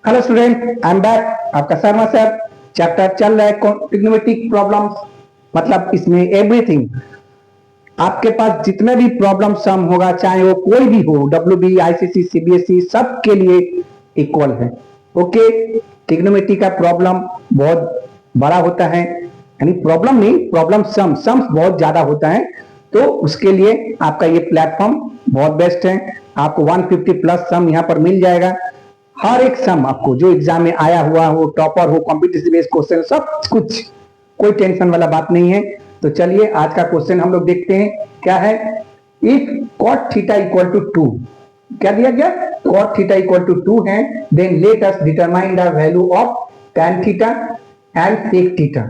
Hello student, I am back. आपका Sharma sir. Chapter चल रहा है ट्रिग्नोमेट्रिक प्रॉब्लम्स, मतलब इसमें एवरीथिंग आपके पास जितने भी प्रॉब्लम सम होगा, चाहे वो कोई भी हो, डब्ल्यूबी, आईसीसी, सीबीएसई, सबके लिए इक्वल है। ओके, ट्रिग्नोमेट्री का प्रॉब्लम बहुत बड़ा होता है, यानी प्रॉब्लम नहीं, प्रॉब्लम सम्स बहुत ज्यादा होता है। तो उसके लिए आपका ये प्लेटफॉर्म बहुत बेस्ट है। आपको 150 प्लस सम यहाँ पर मिल जाएगा। हर एक सम आपको जो एग्जाम में आया हुआ हो, टॉपर हो, कॉम्पिटिटिव बेस्ड क्वेश्चन, सब कुछ, कोई टेंशन वाला बात नहीं है। तो चलिए आज का क्वेश्चन हम लोग देखते हैं क्या है। If cot theta equal to 2, क्या दिया गया? cot थीटा इक्वल टू 2 है, then let us determine the value of tan theta and sec theta.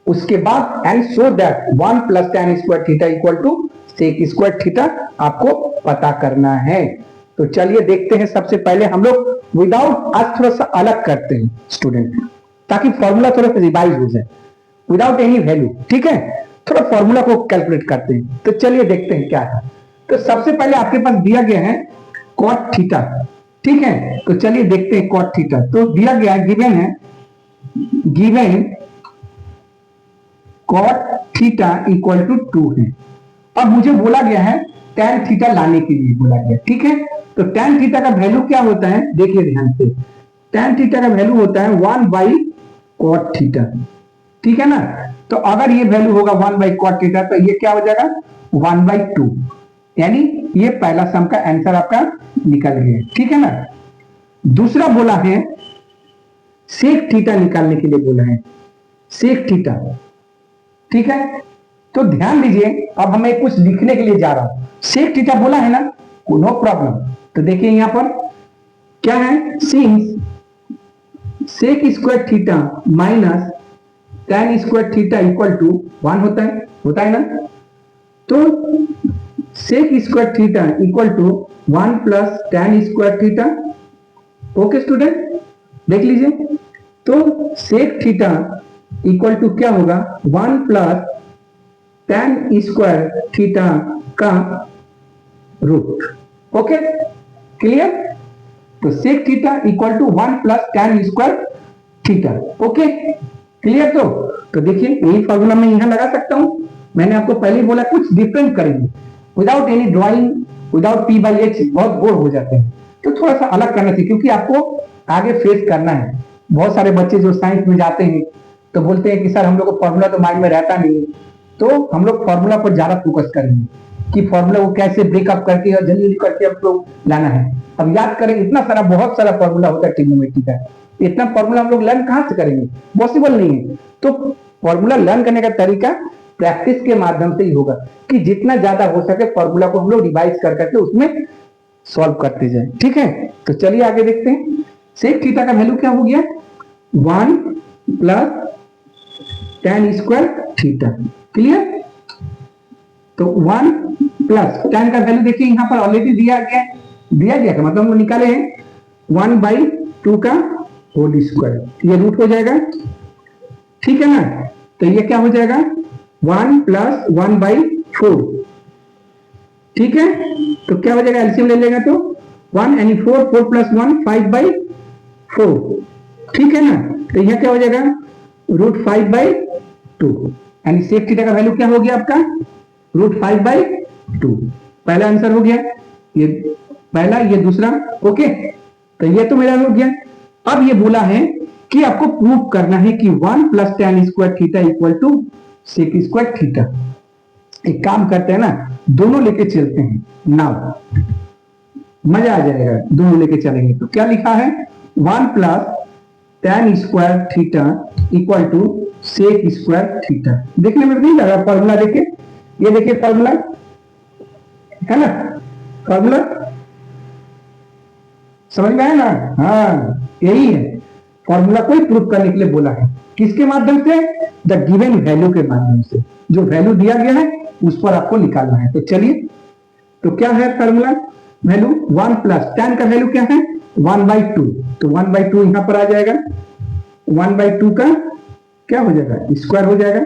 उसके बाद and so that 1 plus tan square theta equal to sec square theta आपको पता करना है। तो चलिए देखते हैं। सबसे पहले हम लोग विदाउट, आज थोड़ा सा अलग करते हैं स्टूडेंट, ताकि फॉर्मूला थोड़ा सा रिवाइज हो जाए विदाउट एनी वैल्यू। ठीक है, थोड़ा फॉर्मूला को कैलकुलेट करते हैं। तो चलिए देखते हैं क्या है। तो सबसे पहले आपके पास दिया गया है cot थीटा, ठीक है। तो चलिए देखते हैं cot थीटा। तो दिया गया है, given cot theta equal to 2 है। अब मुझे बोला गया है tan थीटा लाने के लिए बोला गया, ठीक है। तो tan थीटा का वैल्यू क्या होता है, देखिए ध्यान से। tan थीटा का वैल्यू होता है 1 बाई cot थीटा, ठीक है ना। तो अगर ये वैल्यू होगा 1 बाई cot थीटा, तो ये क्या हो जाएगा 1 बाई 2, यानी ये पहला सम का आंसर आपका निकल गया, ठीक है ना। दूसरा बोला है sec थीटा निकालने के लिए बोला है, sec थीटा, ठीक है। तो ध्यान दीजिए, अब हमें कुछ लिखने के लिए जा रहा हूं। sec थीटा बोला है ना, नो प्रॉब्लम। तो देखिए यहां पर क्या है, since sec square theta minus tan square theta equal to 1 होता है ना। तो sec square theta equal to 1 plus tan square theta. Okay student, देख लीजिए। तो sec थीटा इक्वल टू क्या होगा, 1 प्लस tan स्क्वायर थीटा का रूट। Okay, clear. तो sec theta equal to 1 plus tan square theta. Okay, clear. तो देखिए यही फॉर्मूला मैं यहां लगा सकता हूं। मैंने आपको पहले ही बोला कुछ डिफरेंट करेंगे, without any drawing, without p by h बहुत बोर हो जाते हैं। तो थोड़ा सा अलग करना चाहिए, क्योंकि आपको आगे फेस करना है। बहुत सारे बच्चे जो साइंस में जाते हैं तो बोलते हैं कि सर हम लोग को फॉर्मूला तो माइंड में रहता नहीं है। तो हम लोग फॉर्मूला पर ज्यादा फोकस करेंगे कि फॉर्मूला को कैसे ब्रेकअप करके और जल्दी करके हम लोग लाना है। अब याद करें, इतना सारा, बहुत सारा फॉर्मूला होता है ट्रिग्नोमेट्री का। इतना फॉर्मूला हम लोग लर्न कहां से करेंगे, पॉसिबल नहीं है। तो फॉर्मूला लर्न करने का तरीका प्रैक्टिस के माध्यम से ही होगा, कि जितना ज्यादा हो सके फॉर्मूला को हम लोग रिवाइज कर करके उसमें सॉल्व करते जाए, ठीक है। तो चलिए आगे देखते हैं। sec थीटा का वैल्यू क्या हो गया, 1 plus tan square theta, clear. तो 1 प्लस tan का वैल्यू देखिए यहां पर ऑलरेडी दिया गया था, मतलब हम निकाले हैं 1 बाई 2 का होल स्क्वायर, ये रूट हो जाएगा, ठीक है ना। तो ये क्या हो जाएगा 1 प्लस 1 बाई 4, ठीक है। तो क्या हो जाएगा, एलसीएम ले लेगा तो 1 यानी 4, 4 प्लस 1 5 बाई 4, ठीक है ना। तो यह क्या हो जाएगा रूट 5 बाई 2, यानी sec थीटा का वैल्यू क्या हो गया आपका रूट 5 बाई 2। पहला आंसर हो गया, ये पहला, ये दूसरा। ओके, तो ये तो मेरा हो गया। अब ये बोला है कि आपको प्रूव करना है कि 1 plus tan square theta equal to sec square theta. एक काम करते हैं ना, दोनों लेके चलते हैं, नाउ मजा आ जाएगा, दोनों लेके चलेंगे। तो क्या लिखा है, 1 plus tan square theta equal to sec square theta. देखने में नहीं लगा फॉर्मूला, देखिए ये देखिए फॉर्मूला है ना, फॉर्मूला समझ में आया ना। हाँ, यही है फॉर्मूला को ही प्रूव करने के लिए बोला है। किसके माध्यम से, द गिवन वैल्यू के माध्यम से। जो वैल्यू दिया गया है उस पर आपको निकालना है। तो चलिए, तो क्या है फॉर्मूला, वैल्यू 1 प्लस tan का वैल्यू क्या है 1 बाई 2, तो 1 बाई 2 यहां पर आ जाएगा, 1 बाई 2 का क्या हो जाएगा स्क्वायर हो जाएगा।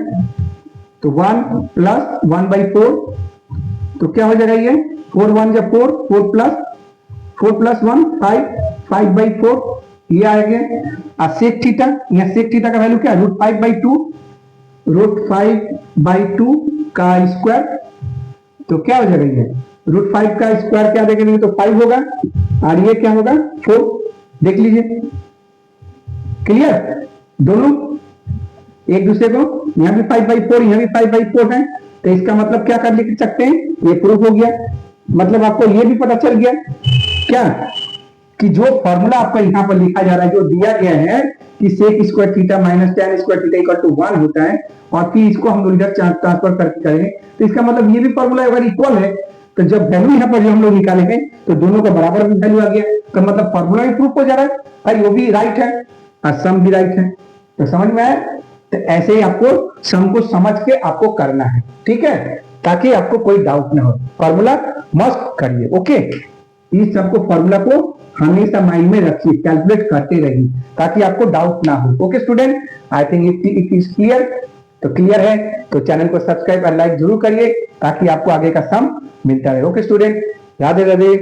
तो 1 प्लस 1 बाई 4, तो क्या हो जाएगा ये 4 1 जब 4, 4 प्लस 1 5, 5 बाई 4, ये आ गया। और सेक थीटा, यहाँ सेक थीटा का वैल्यू क्या है, √5/2, √5/2 का स्क्वायर। तो क्या हो जाएगा ये, √5 का स्क्वायर क्या देखेंगे तो 5 होगा, और ये क्या होगा 4। देख लीजिए, क्लियर। दोनों एक दूसरे को, यहाँ भी 5/4, यहाँ भी 5/4 है, तो इसका मतलब क्या कर लिख सकते हैं, ये प्रूफ हो गया। मतलब आपको ये भी पता चल गया क्या, कि जो फॉर्मूला आपका यहाँ पर लिखा जा रहा है, जो दिया गया है कि sec square theta minus tan square theta equal to 1 होता है, और फिर इसको हम लोग इधर ट्रांसफर करके करेंगे, तो इसका मतलब ये भी फॉर्मूला अगर इक्वल है, तो जब वैल्यू यहाँ पर जो हम लोग निकालेंगे तो दोनों का बराबर वैल्यू आ गया, तो मतलब फॉर्मूला भी प्रूफ हो जा रहा है, भाई वो भी राइट है और सम भी राइट है। तो समझ में आया। तो ऐसे ही आपको सम को समझ के आपको करना है, ठीक है, ताकि आपको कोई डाउट ना हो। फॉर्मूला मस्त करिए, ओके। इस सबको फॉर्मूला को हमेशा माइंड में रखिए, कैलकुलेट करते रहिए, ताकि आपको डाउट ना हो। Okay student, I think it is clear. तो क्लियर है तो चैनल को सब्सक्राइब और लाइक जरूर करिए, ताकि आपको आगे का सम मिलता रहे। Okay student, Radhe Radhe.